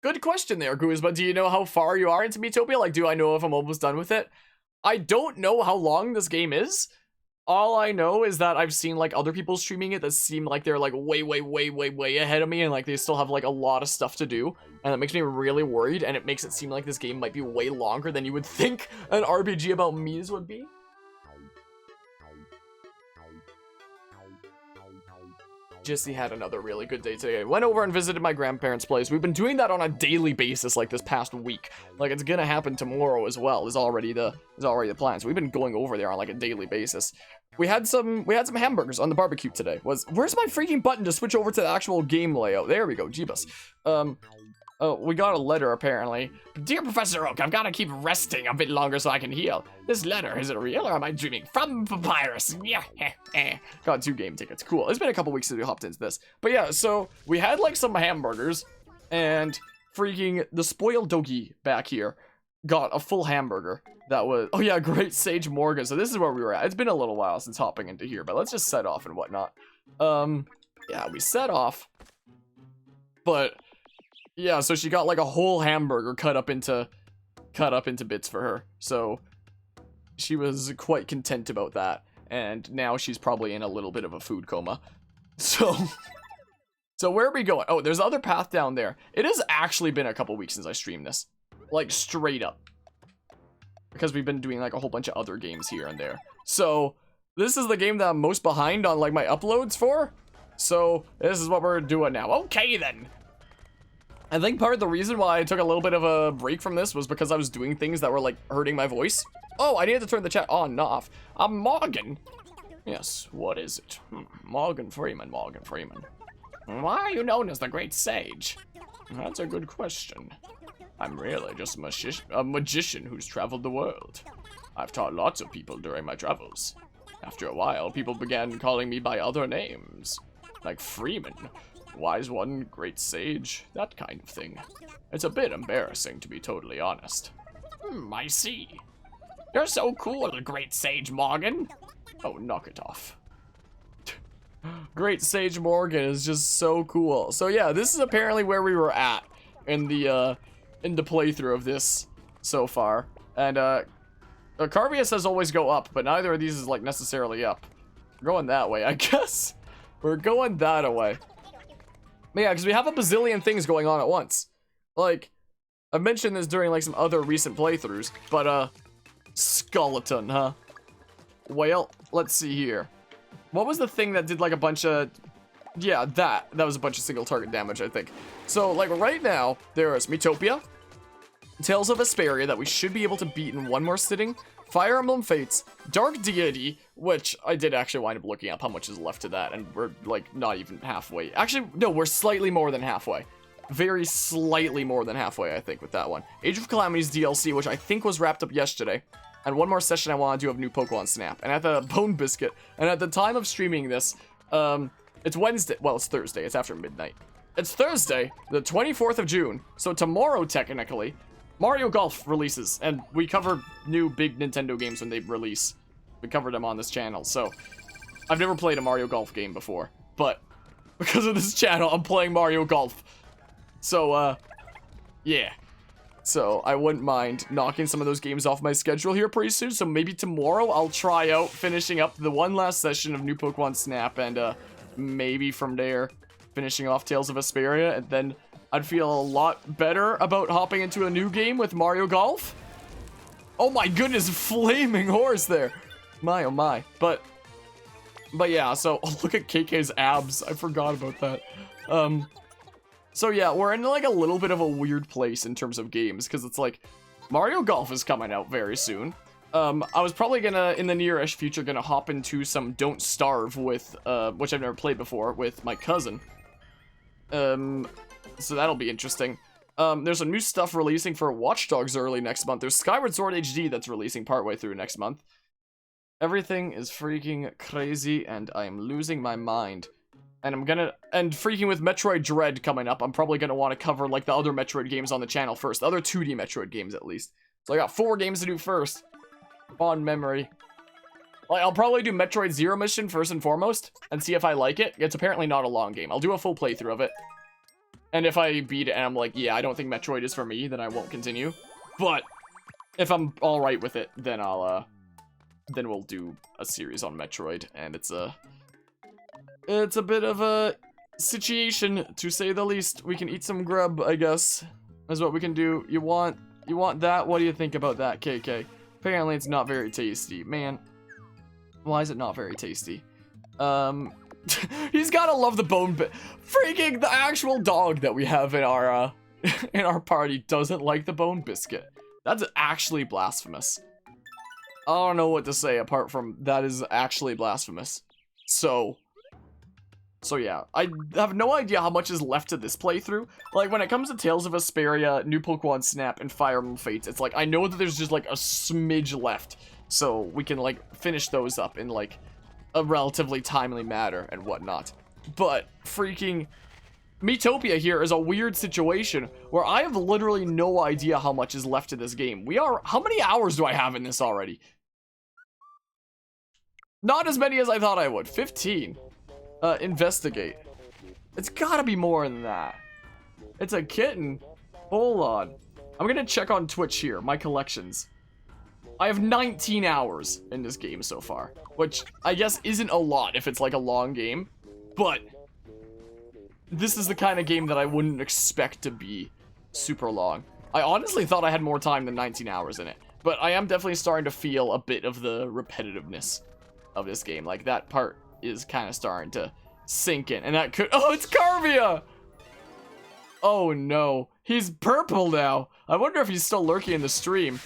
Good question there, Goose, but do you know how far you are into Miitopia? Like, do I know if I'm almost done with it? I don't know how long this game is. All I know is that I've seen, like, other people streaming it that seem like they're, like, way ahead of me, and, like, they still have, like, a lot of stuff to do, and that makes me really worried, and it makes it seem like this game might be way longer than you would think an RPG about Miis would be. Jesse had another really good day today. I went over and visited my grandparents' place. We've been doing that on a daily basis, like, this past week. Like, it's gonna happen tomorrow as well, is already the plan. So we've been going over there on, like, a daily basis. We had some hamburgers on the barbecue today. Where's my freaking button to switch over to the actual game layout? There we go, Jeebus. We got a letter, apparently. Dear Professor Oak, I've got to keep resting a bit longer so I can heal. This letter, is it real or am I dreaming? From Papyrus. Yeah, got 2 game tickets. Cool. It's been a couple weeks since we hopped into this. But yeah, so we had, like, some hamburgers, and freaking the spoiled doggy back here got a full hamburger. That was, oh yeah, Great Sage Morgan. So this is where we were at. It's been a little while since hopping into here, but let's just set off and whatnot. Yeah, we set off, but yeah, so she got like a whole hamburger cut up into bits for her. So she was quite content about that. And now she's probably in a little bit of a food coma. So where are we going? Oh, there's other path down there. It has actually been a couple weeks since I streamed this. Like, straight up. Because we've been doing like a whole bunch of other games here and there. So this is the game that I'm most behind on like my uploads for. So this is what we're doing now. Okay then. I think part of the reason why I took a little bit of a break from this was because I was doing things that were, like, hurting my voice. Oh, I needed to turn the chat on and off. I'm Morgan. Yes, what is it? Morgan Freeman. Why are you known as the Great Sage? That's a good question. I'm really just a magician who's traveled the world. I've taught lots of people during my travels. After a while, people began calling me by other names. Like Freeman. Wise one, great sage, that kind of thing. It's a bit embarrassing, to be totally honest. I see. You're so cool, Great Sage Morgan. Oh, knock it off. Great Sage Morgan is just so cool. So yeah, this is apparently where we were at in the playthrough of this so far. And Carvia says always go up, but neither of these is like necessarily up. We're going that way, I guess. We're going that way. Yeah, because we have a bazillion things going on at once. Like, I've mentioned this during, like, some other recent playthroughs, but, skeleton, huh? Well, let's see here. What was the thing that did, like, a bunch of... Yeah, that was a bunch of single target damage, I think. So, like, right now, there is Miitopia, Tales of Vesperia that we should be able to beat in one more sitting, Fire Emblem Fates, Dark Deity, which I did actually wind up looking up how much is left to that, and we're, like, not even halfway. Actually, no, we're slightly more than halfway. Very slightly more than halfway, I think, with that one. Age of Calamity's DLC, which I think was wrapped up yesterday, and one more session I want to do of New Pokemon Snap, and at the Bone Biscuit, and at the time of streaming this, it's Wednesday, well, it's Thursday, it's after midnight. It's Thursday, the 24th of June, so tomorrow, technically, Mario Golf releases, and we cover new big Nintendo games when they release. We covered them on this channel, so I've never played a Mario Golf game before, but because of this channel, I'm playing Mario Golf. So, yeah. So, I wouldn't mind knocking some of those games off my schedule here pretty soon, so maybe tomorrow I'll try out finishing up the one last session of New Pokemon Snap, and, maybe from there, finishing off Tales of Vesperia, and then I'd feel a lot better about hopping into a new game with Mario Golf. Oh my goodness, flaming horse there. My, oh my. But yeah, so, oh, look at KK's abs. I forgot about that. So yeah, we're in like a little bit of a weird place in terms of games, because it's like, Mario Golf is coming out very soon. I was probably gonna, in the near-ish future, gonna hop into some Don't Starve with, which I've never played before, with my cousin. So that'll be interesting. There's some new stuff releasing for Watch Dogs early next month. There's Skyward Sword HD that's releasing partway through next month. Everything is freaking crazy, and I am losing my mind. And and freaking with Metroid Dread coming up, I'm probably gonna want to cover, like, the other Metroid games on the channel first. The other 2D Metroid games, at least. So I got 4 games to do first. Fond memory. Like, I'll probably do Metroid Zero Mission first and foremost, and see if I like it. It's apparently not a long game. I'll do a full playthrough of it. And if I beat it and I'm like, yeah, I don't think Metroid is for me, then I won't continue. But if I'm all right with it, then then we'll do a series on Metroid, and it's a bit of a situation, to say the least. We can eat some grub, I guess, is what we can do. You want that? What do you think about that, KK? Apparently it's not very tasty. Man, why is it not very tasty? He's gotta love the bone bit. Freaking the actual dog that we have in our in our party doesn't like the bone biscuit. That's actually blasphemous. I don't know what to say apart from that is actually blasphemous. So yeah, I have no idea how much is left to this playthrough. Like, when it comes to Tales of Vesperia, New Pokemon Snap, and Fire Emblem Fates, it's like, I know that there's just, like, a smidge left. So we can, like, finish those up in, like, a relatively timely manner and whatnot. But freaking Miitopia here is a weird situation where I have literally no idea how much is left to this game. How many hours do I have in this already? Not as many as I thought I would. 15. Investigate. It's gotta be more than that. It's a kitten. Hold on. I'm gonna check on Twitch here, my collections. I have 19 hours in this game so far, which I guess isn't a lot if it's like a long game, but this is the kind of game that I wouldn't expect to be super long. I honestly thought I had more time than 19 hours in it, but I am definitely starting to feel a bit of the repetitiveness of this game. Like, that part is kind of starting to sink in, and that could— oh, it's Carvia! Oh no, he's purple now. I wonder if he's still lurking in the stream.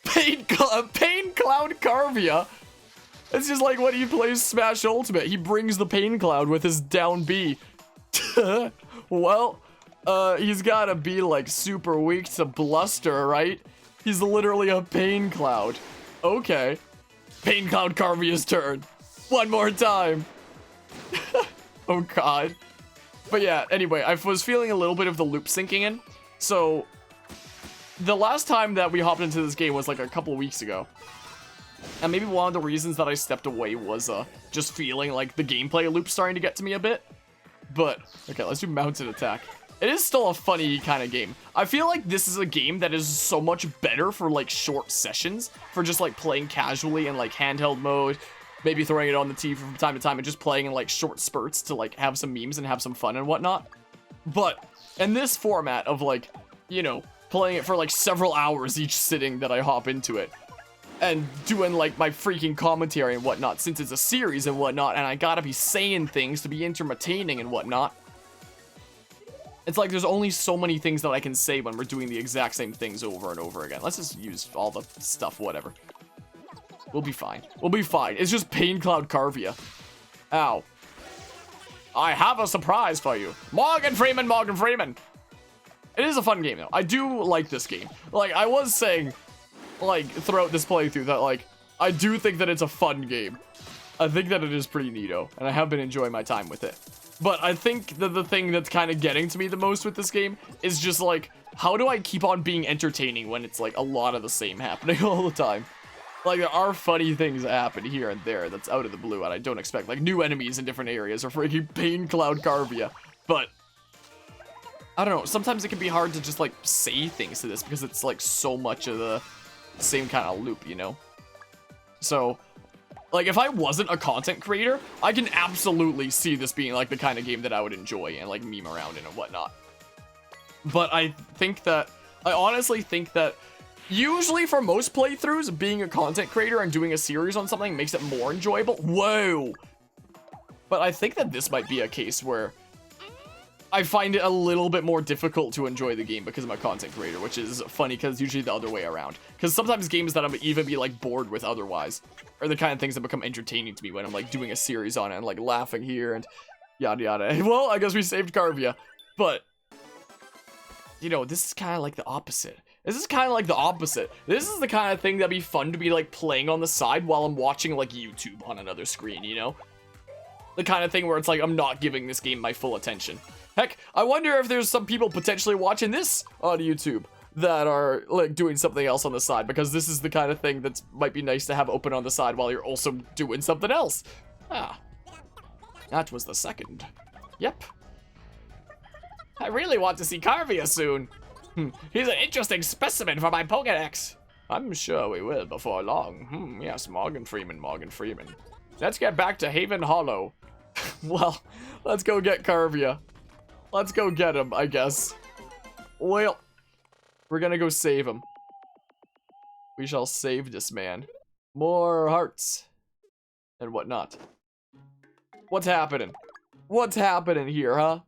Pain Cloud Carvia. It's just like when he plays Smash Ultimate, he brings the Pain Cloud with his down B. Well, he's gotta be like super weak to bluster, right? He's literally a Pain Cloud. Okay. Pain Cloud Carvia's turn. One more time. Oh god. But yeah, anyway, I was feeling a little bit of the loop sinking in. So the last time that we hopped into this game was like a couple weeks ago. And maybe one of the reasons that I stepped away was just feeling like the gameplay loop starting to get to me a bit. But okay, let's do mounted attack. It is still a funny kind of game. I feel like this is a game that is so much better for like short sessions, for just like playing casually in like handheld mode, maybe throwing it on the TV from time to time and just playing in like short spurts to like have some memes and have some fun and whatnot. But in this format of like, you know, playing it for like several hours each sitting that I hop into it and doing like my freaking commentary and whatnot, since it's a series and whatnot, and I gotta be saying things to be entertaining and whatnot. It's like there's only so many things that I can say when we're doing the exact same things over and over again. Let's just use all the stuff, whatever. We'll be fine. We'll be fine. It's just Pain Cloud Carvia. Ow. I have a surprise for you. Morgan Freeman, Morgan Freeman. It is a fun game, though. I do like this game. Like, I was saying, like, throughout this playthrough that, like, I do think that it's a fun game. I think that it is pretty neato, and I have been enjoying my time with it. But I think that the thing that's kind of getting to me the most with this game is just, like, how do I keep on being entertaining when it's, like, a lot of the same happening all the time? Like, there are funny things that happen here and there that's out of the blue, and I don't expect, like, new enemies in different areas or freaking Pain Cloud Carvia. But I don't know, sometimes it can be hard to just, like, say things to this because it's, like, so much of the same kind of loop, you know? So, like, if I wasn't a content creator, I can absolutely see this being, like, the kind of game that I would enjoy and, like, meme around in and whatnot. But I honestly think that usually for most playthroughs, being a content creator and doing a series on something makes it more enjoyable. Whoa! But I think that this might be a case where I find it a little bit more difficult to enjoy the game because I'm a content creator, which is funny because it's usually the other way around. Because sometimes games that I'm even be like bored with otherwise are the kind of things that become entertaining to me when I'm like doing a series on it and like laughing here and yada yada. Well, I guess we saved Carvia, but you know, this is kind of like the opposite. This is kind of like the opposite. This is the kind of thing that'd be fun to be like playing on the side while I'm watching like YouTube on another screen, you know? The kind of thing where it's like I'm not giving this game my full attention. Heck, I wonder if there's some people potentially watching this on YouTube that are like doing something else on the side, because this is the kind of thing that might be nice to have open on the side while you're also doing something else. Ah, that was the second. Yep. I really want to see Carvia soon. He's an interesting specimen for my Pokédex. I'm sure we will before long. Yes, Morgan Freeman. Let's get back to Haven Hollow. Well, let's go get Carvia. Let's go get him, I guess. Well, we're gonna go save him. We shall save this man. More hearts. And whatnot. What's happening? What's happening here, huh?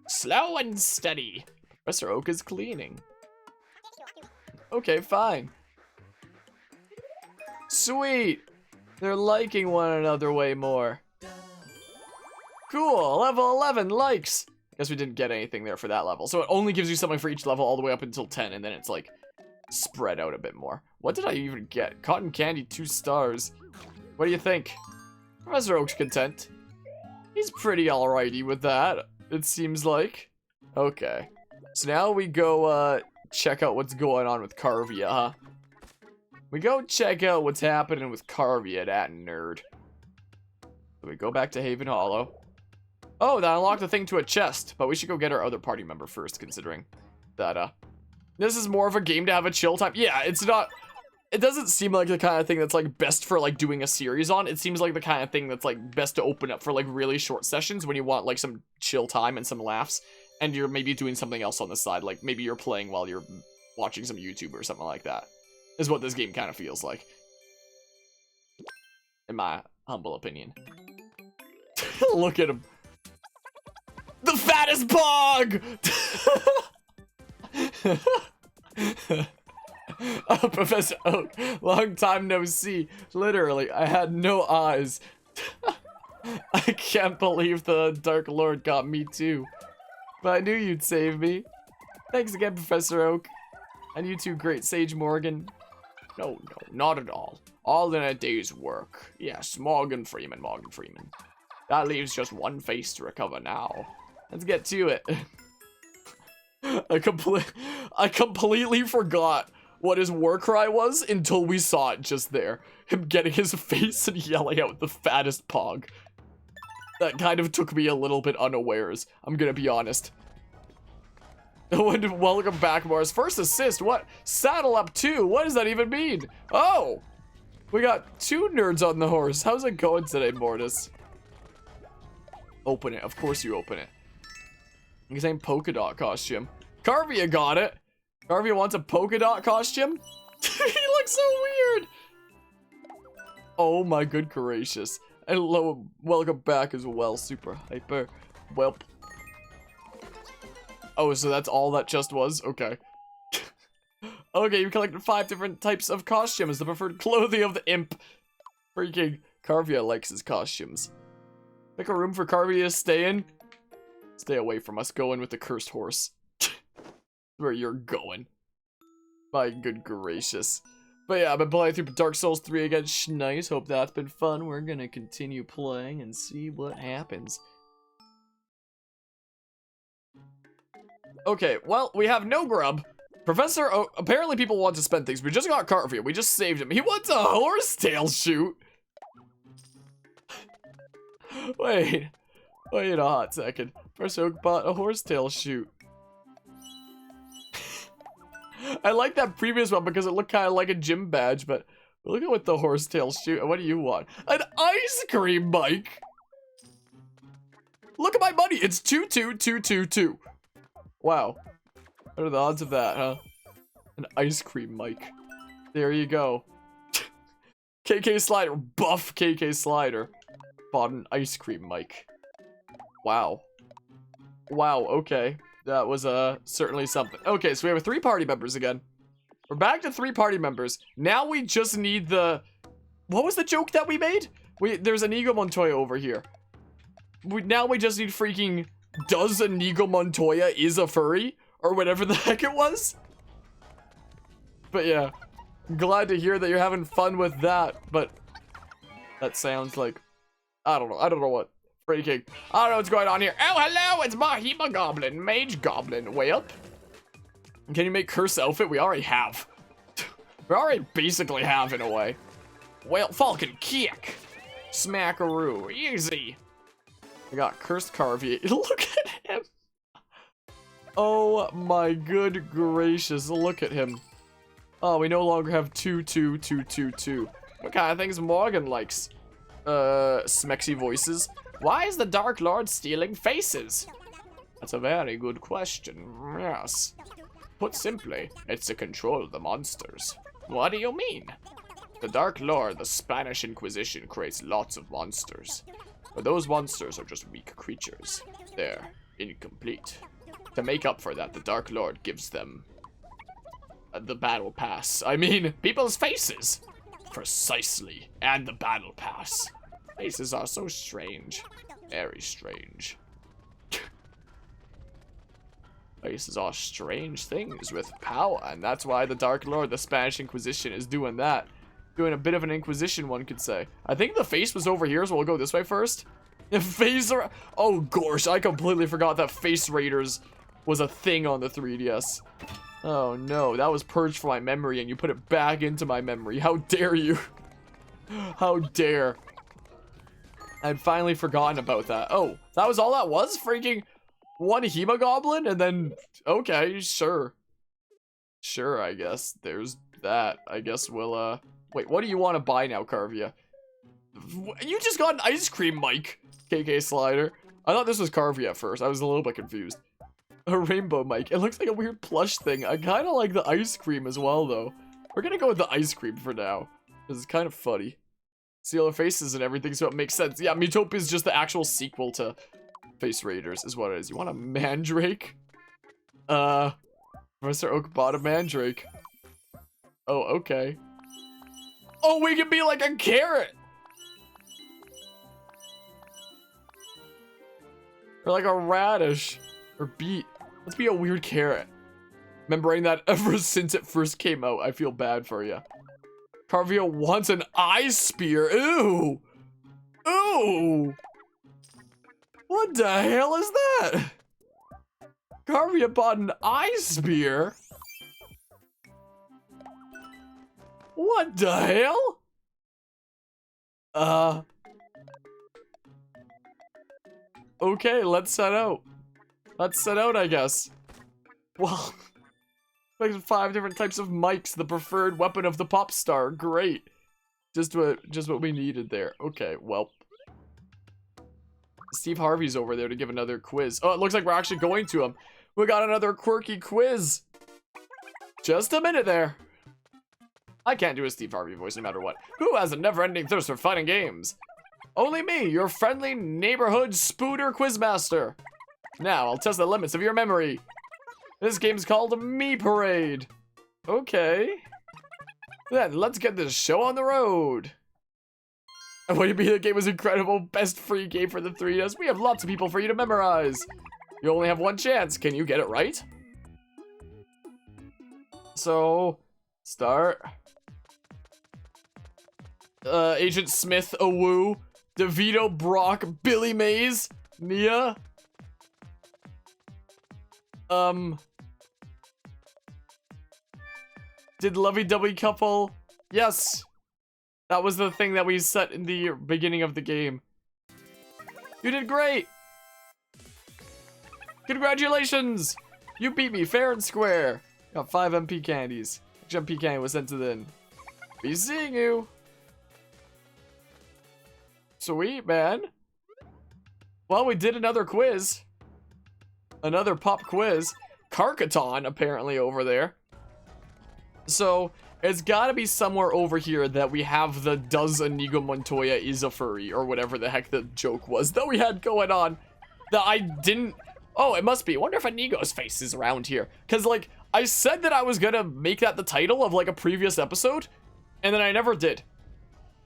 Slow and steady. Professor Oak is cleaning. Okay, fine. Sweet. They're liking one another way more. Cool. Level 11 likes. Guess we didn't get anything there for that level. So it only gives you something for each level all the way up until 10. And then it's like spread out a bit more. What did I even get? Cotton candy, 2 stars. What do you think? Professor Oak's content. He's pretty alrighty with that, it seems like. Okay. So now we go check out what's going on with Carvia, huh? We go check out what's happening with Carvia, that nerd. So we go back to Haven Hollow. Oh, that unlocked the thing to a chest, but we should go get our other party member first, considering that, this is more of a game to have a chill time. Yeah, it's not... It doesn't seem like the kind of thing that's, like, best for, like, doing a series on. It seems like the kind of thing that's, like, best to open up for, like, really short sessions when you want, like, some chill time and some laughs. And you're maybe doing something else on the side. Like, maybe you're playing while you're watching some YouTube or something like that. Is what this game kind of feels like. In my humble opinion. Look at him. The fattest bog! Oh, Professor Oak, long time no see. Literally, I had no eyes. I can't believe the Dark Lord got me too. But I knew you'd save me. Thanks again, Professor Oak. And you too, Great Sage Morgan. No, not at all. All in a day's work. Yes, Morgan Freeman. That leaves just one face to recover now. Let's get to it. I completely forgot what his war cry was until we saw it just there. Him getting his face and yelling out the fattest pog. That kind of took me a little bit unawares, I'm gonna be honest. Welcome back, Morris. First assist, what? Saddle up 2, what does that even mean? Oh! We got 2 nerds on the horse. How's it going today, Mortis? Open it, of course you open it. His name polka dot costume. Carvia got it. Carvia wants a polka dot costume? He looks so weird. Oh my good gracious. Hello, welcome back as well, Super Hyper. Welp. Oh, so that's all that just was? Okay. Okay, you collected 5 different types of costumes. The preferred clothing of the imp. Freaking Carvia likes his costumes. Pick a room for Carvia to stay in. Stay away from us. Go in with the cursed horse. Where you're going. My good gracious. But yeah, I've been playing through Dark Souls 3 again. Nice. Hope that's been fun. We're gonna continue playing and see what happens. Okay, well, we have no grub. Professor Oak, apparently people want to spend things. We just got Carvia. We just saved him. He wants a horsetail shoot. Wait a hot second. Professor Oak bought a horsetail shoot. I like that previous one because it looked kind of like a gym badge, but look at what the horsetail shoot. What do you want? An ice cream bike. Look at my money. It's 22222. Wow. What are the odds of that, huh? An ice cream mic. There you go. KK Slider. Buff KK Slider. Bought an ice cream mic. Wow. Wow, okay. That was certainly something. Okay, so we have 3 party members again. We're back to 3 party members. Now we just need the... What was the joke that we made? There's Inigo Montoya over here. Now we just need freaking... Does Inigo Montoya is a furry? Or whatever the heck it was? But yeah. I'm glad to hear that you're having fun with that. But... That sounds like... I don't know what. Freaking. I don't know what's going on here. Oh, hello, it's Mahima Goblin, Mage Goblin. Way up. Can you make curse outfit? We already have. We already basically have in a way. Well, Falcon kick. Smackaroo. Easy. We got cursed Carvia. Look at him. Oh my good gracious, look at him. Oh, we no longer have 22222. What kind of things Morgan likes? Smexy voices. Why is the Dark Lord stealing faces? That's a very good question. Yes. Put simply, it's to control the monsters. What do you mean? The Dark Lord, the Spanish Inquisition, creates lots of monsters. But those monsters are just weak creatures. They're incomplete. To make up for that, the Dark Lord gives them the battle pass. I mean, people's faces. Precisely. And the battle pass. Faces are so strange. Very strange. Faces are strange things with power. And that's why the Dark Lord, the Spanish Inquisition, is doing that. Doing a bit of an Inquisition, one could say. I think the face was over here, so we'll go this way first. The face... Oh, gosh, I completely forgot that Face Raiders was a thing on the 3DS. Oh, no, that was purged from my memory, and you put it back into my memory. How dare you? How dare. I'd finally forgotten about that. Oh, that was all that was? Freaking one Hemogoblin? And then... Okay, sure. Sure, I guess. There's that. I guess we'll, Wait, what do you want to buy now, Carvia? You just got an ice cream, Mike. KK Slider. I thought this was Carvia at first. I was a little bit confused. A rainbow Mike. It looks like a weird plush thing. I kind of like the ice cream as well, though. We're gonna go with the ice cream for now. This is kind of funny. See all the faces and everything, so it makes sense. Yeah, Miitopia is just the actual sequel to Face Raiders, is what it is. You want a Mandrake? Professor Oak bought a Mandrake. Oh, okay. Oh, we can be like a carrot! Or like a radish. Or beet. Let's be a weird carrot. Remembering that ever since it first came out, I feel bad for you. Carvia wants an eye spear. Ew! Ew! What the hell is that? Carvia bought an eye spear? What the hell? Okay, let's set out. Let's set out, I guess. Well, like 5 different types of mics, the preferred weapon of the pop star. Great. Just what we needed there. Okay, well. Steve Harvey's over there to give another quiz. Oh, it looks like we're actually going to him. We got another quirky quiz. Just a minute there. I can't do a Steve Harvey voice no matter what. Who has a never-ending thirst for fun and games? Only me, your friendly neighborhood spooter quizmaster. Now, I'll test the limits of your memory. This game's called Me Parade. Okay. Then, let's get this show on the road. And what do you mean the game was incredible? Best free game for the 3DS. We have lots of people for you to memorize. You only have one chance. Can you get it right? So, start. Agent Smith, Awoo, DeVito, Brock, Billy Mays, Nia. Did lovey-dovey couple? Yes. That was the thing that we set in the beginning of the game. You did great. Congratulations. You beat me fair and square. Got 5 MP candies. Which MP candy was sent to then? Be seeing you. Sweet, man. Well, we did another quiz. Another pop quiz. Carcaton, apparently, over there. So, it's gotta be somewhere over here that we have the does Inigo Montoya is a furry, or whatever the heck the joke was that we had going on. That I didn't... Oh, it must be. I wonder if Inigo's face is around here. Because, like, I said that I was gonna make that the title of, like, a previous episode, and then I never did.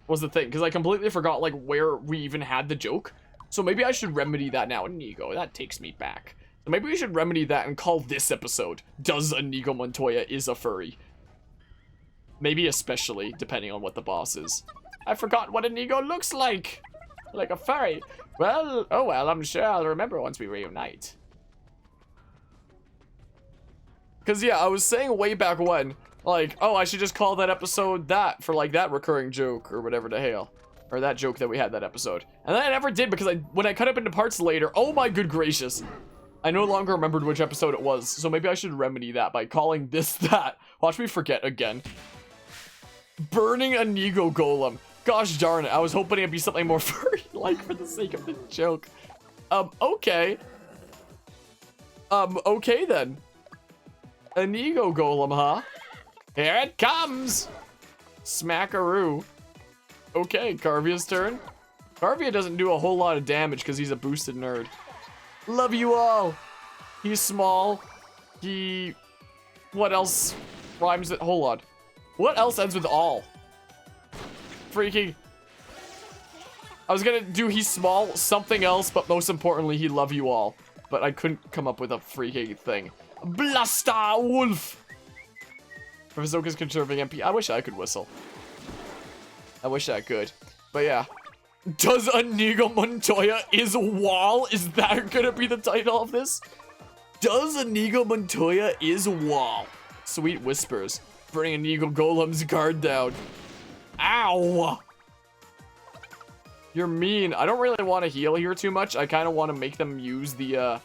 Was the thing, because I completely forgot, like, where we even had the joke. So maybe I should remedy that now. Inigo, that takes me back. So maybe we should remedy that and call this episode, Does Inigo Montoya is a Furry? Maybe especially, depending on what the boss is. I forgot what Inigo looks like. Like a furry. Well, oh well, I'm sure I'll remember once we reunite. Because, yeah, I was saying way back when, like, oh, I should just call that episode that for, like, that recurring joke or whatever the hell. Or that joke that we had that episode. And then I never did because when I cut up into parts later, oh my good gracious. I no longer remembered which episode it was, so maybe I should remedy that by calling this that. Watch me forget again. Burning Inigo Golem. Gosh darn it, I was hoping it'd be something more furry-like for the sake of the joke. Okay. Okay then. Inigo Golem, huh? Here it comes! Smackaroo. Okay, Carvia's turn. Carvia doesn't do a whole lot of damage because he's a boosted nerd. Love you all. He's small. What else rhymes it? Hold on. What else ends with all? Freaking. I was gonna do he's small, something else, but most importantly, he love you all. But I couldn't come up with a freaking thing. Blaster Wolf. Professor Oak is conserving MP. I wish I could whistle. I wish I could. But yeah. Does Inigo Montoya is wall? Is that gonna be the title of this? Does Inigo Montoya is wall? Sweet whispers. Bring Inigo Golem's guard down. Ow! You're mean. I don't really want to heal here too much. I kind of want to make them use the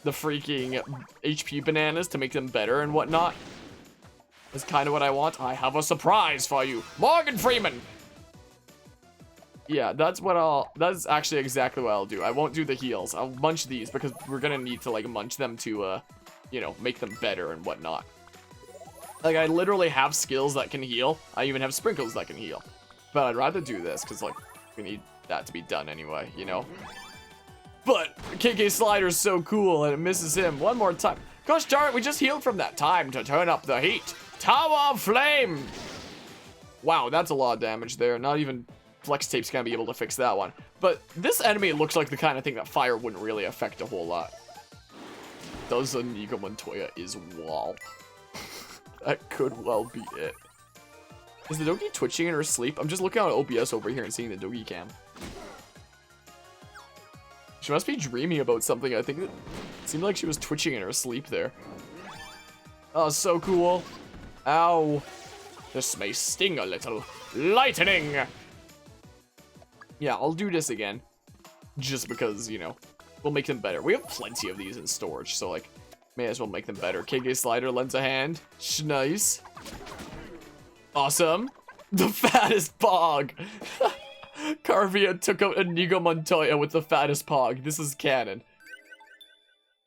freaking HP bananas to make them better and whatnot. That's kind of what I want. I have a surprise for you. Morgan Freeman! Yeah, that's actually exactly what I'll do. I won't do the heals. I'll munch these because we're gonna need to, like, munch them to, you know, make them better and whatnot. Like, I literally have skills that can heal. I even have sprinkles that can heal. But I'd rather do this because, like, we need that to be done anyway, you know? But KK Slider's so cool and it misses him one more time. Gosh darn it, we just healed from that. Time to turn up the heat. Tower of Flame! Wow, that's a lot of damage there. Not even Flex Tape's gonna be able to fix that one. But this enemy looks like the kind of thing that fire wouldn't really affect a whole lot. Does Inigo Montoya is wall? That could well be it. Is the Dogi twitching in her sleep? I'm just looking at OBS over here and seeing the Dogi cam. She must be dreaming about something. I think it seemed like she was twitching in her sleep there. Oh, so cool. Ow. This may sting a little. Lightning! Yeah, I'll do this again. Just because, you know, we'll make them better. We have plenty of these in storage, so, like, may as well make them better. KK Slider lends a hand. Nice. Awesome. The fattest pog. Carvia took out Inigo Montoya with the fattest pog. This is canon.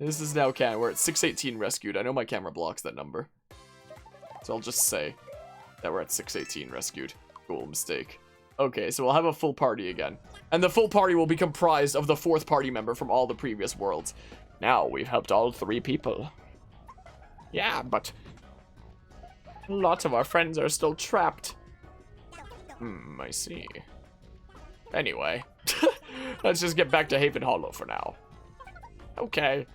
This is now canon. We're at 618 rescued. I know my camera blocks that number. So I'll just say that we're at 618 rescued. Cool, mistake. Okay, so we'll have a full party again. And the full party will be comprised of the fourth party member from all the previous worlds. Now we've helped all 3 people. Yeah, but lots of our friends are still trapped. I see. Anyway, let's just get back to Haven Hollow for now. Okay.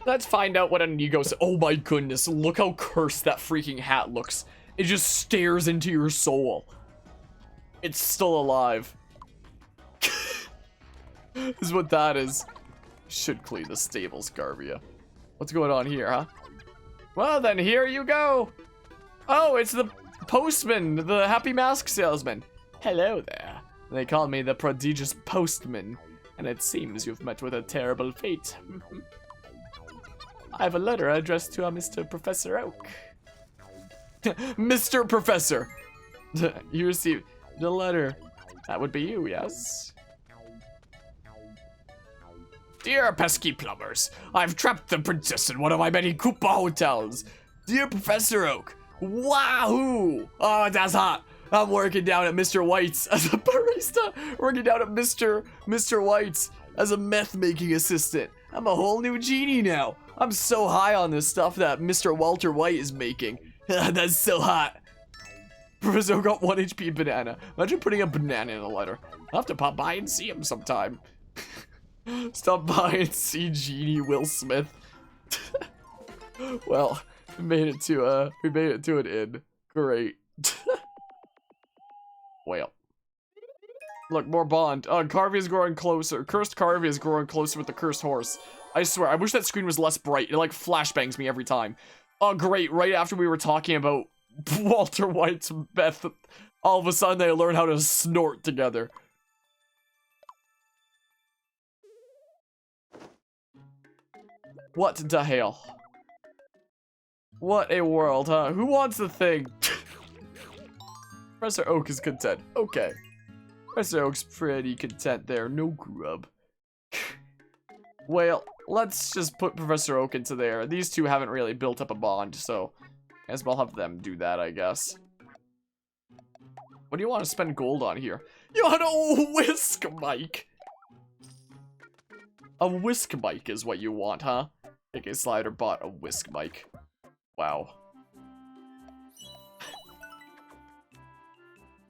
Let's find out what Inigo said. Oh my goodness, look how cursed that freaking hat looks. It just stares into your soul. It's still alive. This is what that is. Should clean the stables, Carvia. What's going on here, huh? Well then, here you go. Oh, it's the postman, the happy mask salesman. Hello there. They call me the prodigious postman, and it seems you've met with a terrible fate. I have a letter addressed to a Mr. Professor Oak. Mr. Professor! You received the letter. That would be you, yes? Dear pesky plumbers, I've trapped the princess in one of my many Koopa hotels. Dear Professor Oak, wahoo! Oh, that's hot. I'm working down at Mr. White's as a barista. Working down at Mr. White's as a meth-making assistant. I'm a whole new genie now. I'm so high on this stuff that Mr. Walter White is making. That's so hot. Professor Oak got 1 HP banana. Imagine putting a banana in a letter. I'll have to pop by and see him sometime. Stop by and see Genie Will Smith. Well, we made it to an inn. Great. Well. Look, more bond. Carvia is growing closer. Cursed Carvia is growing closer with the cursed horse. I swear, I wish that screen was less bright. It like flashbangs me every time. Oh, great. Right after we were talking about Walter White's Beth, all of a sudden they learn how to snort together. What the hell? What a world, huh? Who wants the thing? Professor Oak is content. Okay. Professor Oak's pretty content there. No grub. Well, let's just put Professor Oak into there. These two haven't really built up a bond, so I guess I'll have them do that, I guess. What do you want to spend gold on here? You want a whisk mic? A whisk mic is what you want, huh? AK Slider bought a whisk mic. Wow.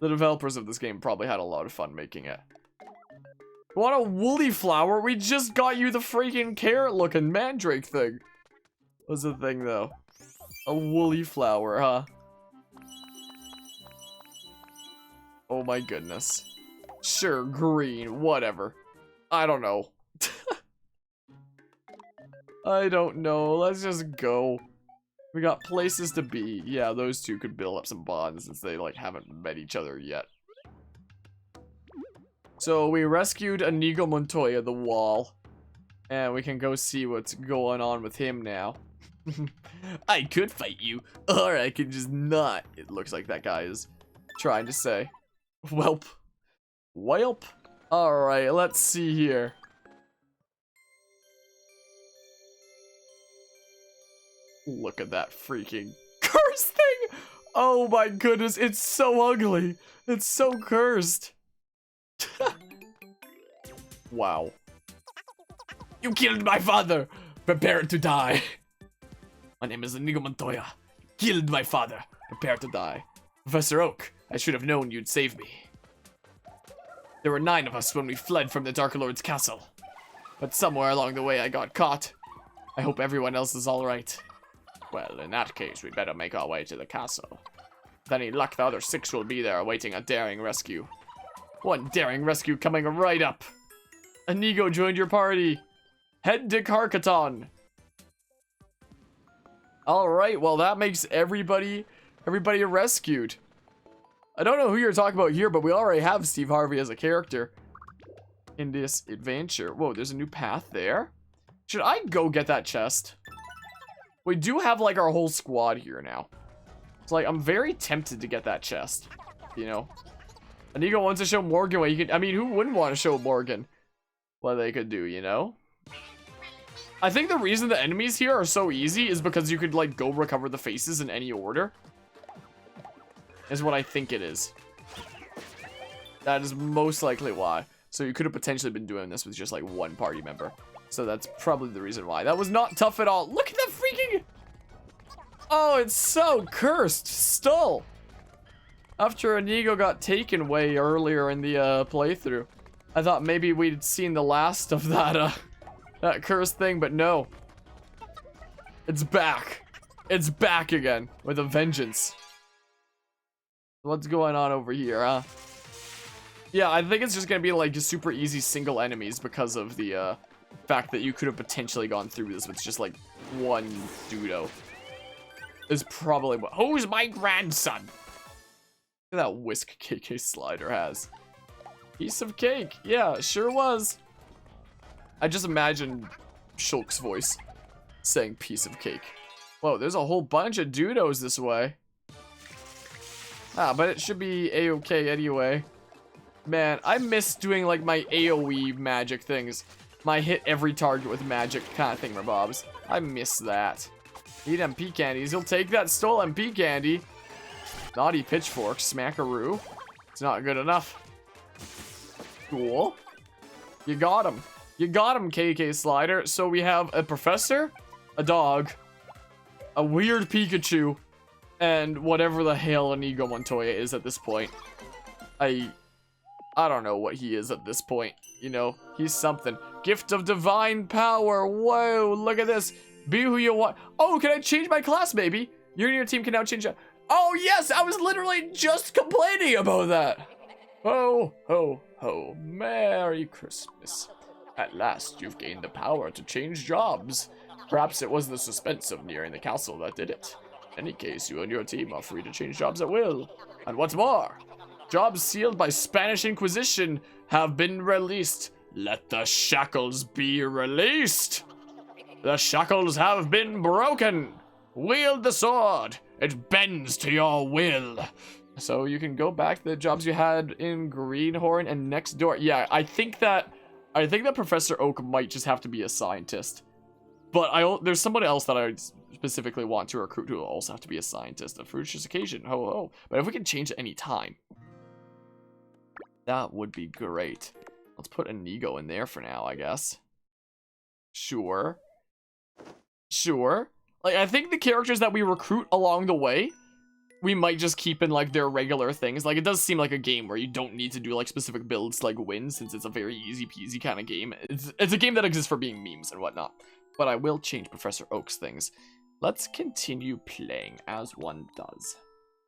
The developers of this game probably had a lot of fun making it. What a woolly flower! We just got you the freaking carrot-looking mandrake thing. What's the thing, though? A woolly flower, huh? Oh my goodness. Sure, green, whatever. I don't know. I don't know. Let's just go. We got places to be. Yeah, those two could build up some bonds since they, like, haven't met each other yet. So, we rescued Inigo Montoya, the wall. And we can go see what's going on with him now. I could fight you, or I could just not. It looks like that guy is trying to say. Welp. Welp. Alright, let's see here. Look at that freaking curse thing! Oh my goodness, it's so ugly. It's so cursed. Wow. You killed my father! Prepare to die. My name is Inigo Montoya. Killed my father. Prepare to die. Professor Oak, I should have known you'd save me. There were 9 of us when we fled from the Dark Lord's castle. But somewhere along the way I got caught. I hope everyone else is alright. Well, in that case, we better make our way to the castle. With any luck, the other 6 will be there awaiting a daring rescue. One daring rescue coming right up. Inigo joined your party. Head to Carcaton. Alright, well that makes everybody rescued. I don't know who you're talking about here, but we already have Steve Harvey as a character in this adventure. Whoa, there's a new path there. Should I go get that chest? We do have, like, our whole squad here now. It's like, I'm very tempted to get that chest. You know? Inigo wants to show Morgan what you could... I mean, who wouldn't want to show Morgan what they could do, you know? I think the reason the enemies here are so easy is because you could, like, go recover the faces in any order. Is what I think it is. That is most likely why. So you could have potentially been doing this with just, like, one party member. So that's probably the reason why. That was not tough at all. Look at the freaking... Oh, it's so cursed. Still. After Inigo got taken way earlier in the playthrough, I thought maybe we'd seen the last of that that cursed thing, but no. It's back. It's back again with a vengeance. What's going on over here, huh? Yeah, I think it's just gonna be like just super easy single enemies because of the fact that you could have potentially gone through this with just like one dudo. Is probably what. Who's my grandson? Look at that whisk KK Slider has. Piece of cake. Yeah, it sure was. I just imagined Shulk's voice saying piece of cake. Whoa, there's a whole bunch of dudos this way. Ah, but it should be a-okay anyway. Man, I miss doing like my AoE magic things. My hit every target with magic kind of thingamabobs. I miss that. Eat MP candies. He'll take that stolen MP candy. Naughty pitchfork. Smackaroo. It's not good enough. Cool. You got him. You got him, KK Slider. So we have a professor, a dog, a weird Pikachu, and whatever the hell Inigo Montoya is at this point. I don't know what he is at this point. You know, he's something. Gift of divine power. Whoa, look at this. Be who you want. Oh, can I change my class, baby? You and your team can now change it. Oh, yes, I was literally just complaining about that. Ho, ho, ho. Merry Christmas. At last, you've gained the power to change jobs. Perhaps it was the suspense of nearing the castle that did it. In any case, you and your team are free to change jobs at will. And what's more, jobs sealed by Spanish Inquisition have been released. Let the shackles be released. The shackles have been broken. Wield the sword. It bends to your will. So you can go back to the jobs you had in Greenhorn and next door. Yeah, I think that Professor Oak might just have to be a scientist. But there's somebody else that I specifically want to recruit who will also have to be a scientist. A fruitious occasion. Ho ho. But if we can change at any time, that would be great. Let's put Inigo in there for now, I guess. Sure. Sure. Like, I think the characters that we recruit along the way, we might just keep in, like, their regular things. Like, it does seem like a game where you don't need to do, like, specific builds to, like, win, since it's a very easy-peasy kind of game. It's a game that exists for being memes and whatnot. But I will change Professor Oak's things. Let's continue playing as one does.